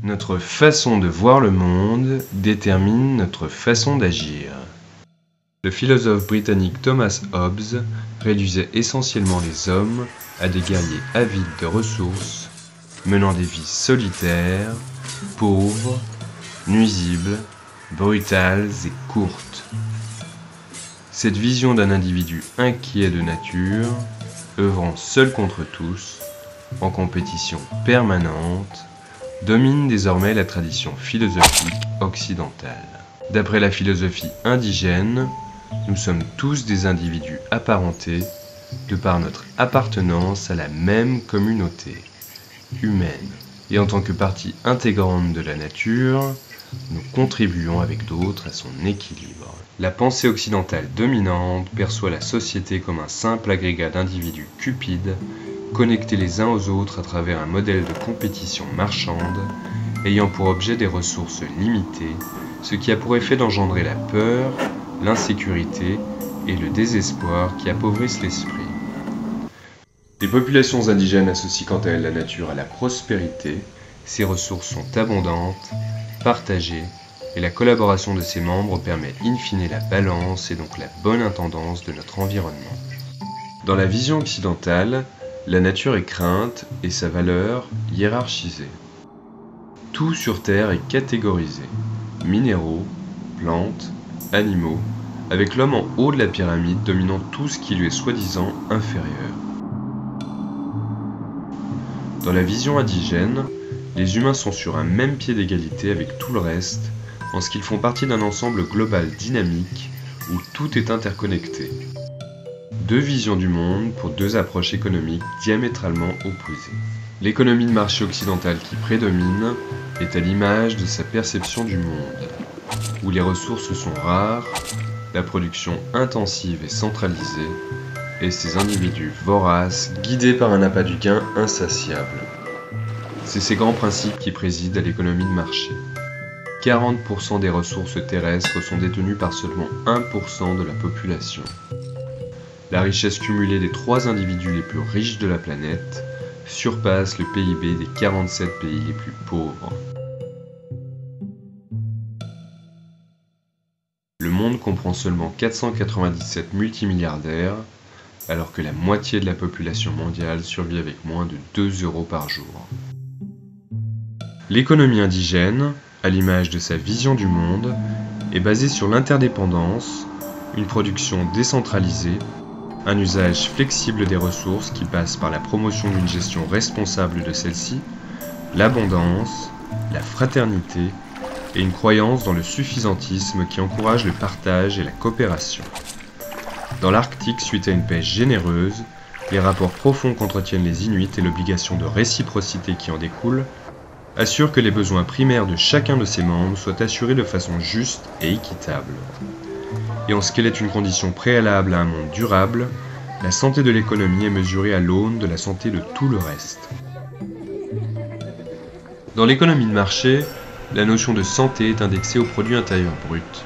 Notre façon de voir le monde détermine notre façon d'agir. Le philosophe britannique Thomas Hobbes réduisait essentiellement les hommes à des guerriers avides de ressources, menant des vies solitaires, pauvres, nuisibles, brutales et courtes. Cette vision d'un individu inquiet de nature, œuvrant seul contre tous, en compétition permanente, domine désormais la tradition philosophique occidentale. D'après la philosophie indigène, nous sommes tous des individus apparentés de par notre appartenance à la même communauté humaine. Et en tant que partie intégrante de la nature, nous contribuons avec d'autres à son équilibre. La pensée occidentale dominante perçoit la société comme un simple agrégat d'individus cupides, connectés les uns aux autres à travers un modèle de compétition marchande, ayant pour objet des ressources limitées, ce qui a pour effet d'engendrer la peur, l'insécurité et le désespoir qui appauvrissent l'esprit. Les populations indigènes associent quant à elles la nature à la prospérité, ses ressources sont abondantes, partagées, et la collaboration de ses membres permet in fine la balance et donc la bonne intendance de notre environnement. Dans la vision occidentale, la nature est crainte et sa valeur hiérarchisée. Tout sur Terre est catégorisé, minéraux, plantes, animaux, avec l'homme en haut de la pyramide dominant tout ce qui lui est soi-disant inférieur. Dans la vision indigène, les humains sont sur un même pied d'égalité avec tout le reste, en ce qu'ils font partie d'un ensemble global dynamique où tout est interconnecté. Deux visions du monde pour deux approches économiques diamétralement opposées. L'économie de marché occidentale qui prédomine est à l'image de sa perception du monde, où les ressources sont rares, la production intensive et centralisée, et ces individus voraces guidés par un appât du gain insatiable. C'est ces grands principes qui président à l'économie de marché. 40% des ressources terrestres sont détenues par seulement 1% de la population. La richesse cumulée des 3 individus les plus riches de la planète surpasse le PIB des 47 pays les plus pauvres. Le monde comprend seulement 497 multimilliardaires, alors que la moitié de la population mondiale survit avec moins de 2 € par jour. L'économie indigène, à l'image de sa vision du monde, est basée sur l'interdépendance, une production décentralisée, un usage flexible des ressources qui passe par la promotion d'une gestion responsable de celles-ci, l'abondance, la fraternité et une croyance dans le suffisantisme qui encourage le partage et la coopération. Dans l'Arctique, suite à une pêche généreuse, les rapports profonds qu'entretiennent les Inuits et l'obligation de réciprocité qui en découle assurent que les besoins primaires de chacun de ses membres soient assurés de façon juste et équitable. Et en ce qu'elle est une condition préalable à un monde durable, la santé de l'économie est mesurée à l'aune de la santé de tout le reste. Dans l'économie de marché, la notion de santé est indexée au produit intérieur brut.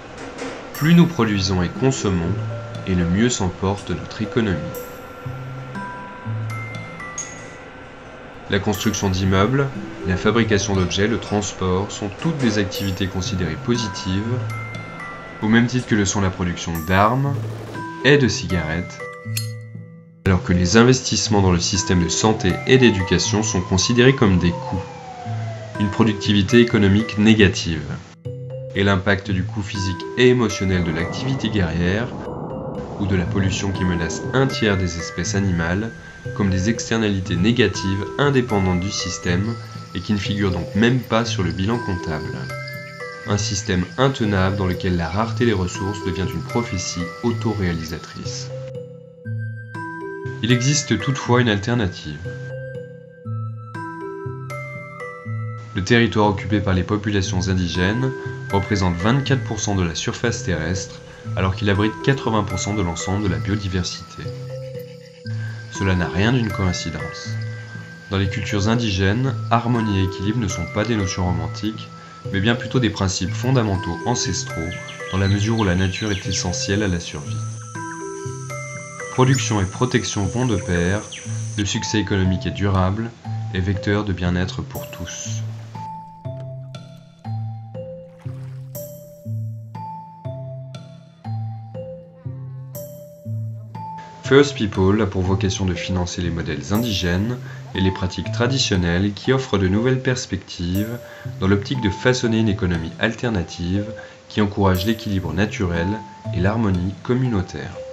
Plus nous produisons et consommons, et le mieux s'en porte notre économie. La construction d'immeubles, la fabrication d'objets, le transport sont toutes des activités considérées positives, au même titre que le sont la production d'armes et de cigarettes, alors que les investissements dans le système de santé et d'éducation sont considérés comme des coûts, une productivité économique négative, et l'impact du coût physique et émotionnel de l'activité guerrière ou de la pollution qui menace un tiers des espèces animales comme des externalités négatives indépendantes du système et qui ne figurent donc même pas sur le bilan comptable. Un système intenable dans lequel la rareté des ressources devient une prophétie autoréalisatrice. Il existe toutefois une alternative. Le territoire occupé par les populations indigènes représente 24% de la surface terrestre, alors qu'il abrite 80% de l'ensemble de la biodiversité. Cela n'a rien d'une coïncidence. Dans les cultures indigènes, harmonie et équilibre ne sont pas des notions romantiques, mais bien plutôt des principes fondamentaux ancestraux, dans la mesure où la nature est essentielle à la survie. Production et protection vont de pair, le succès économique est durable et vecteur de bien-être pour tous. First People a pour vocation de financer les modèles indigènes et les pratiques traditionnelles qui offrent de nouvelles perspectives dans l'optique de façonner une économie alternative qui encourage l'équilibre naturel et l'harmonie communautaire.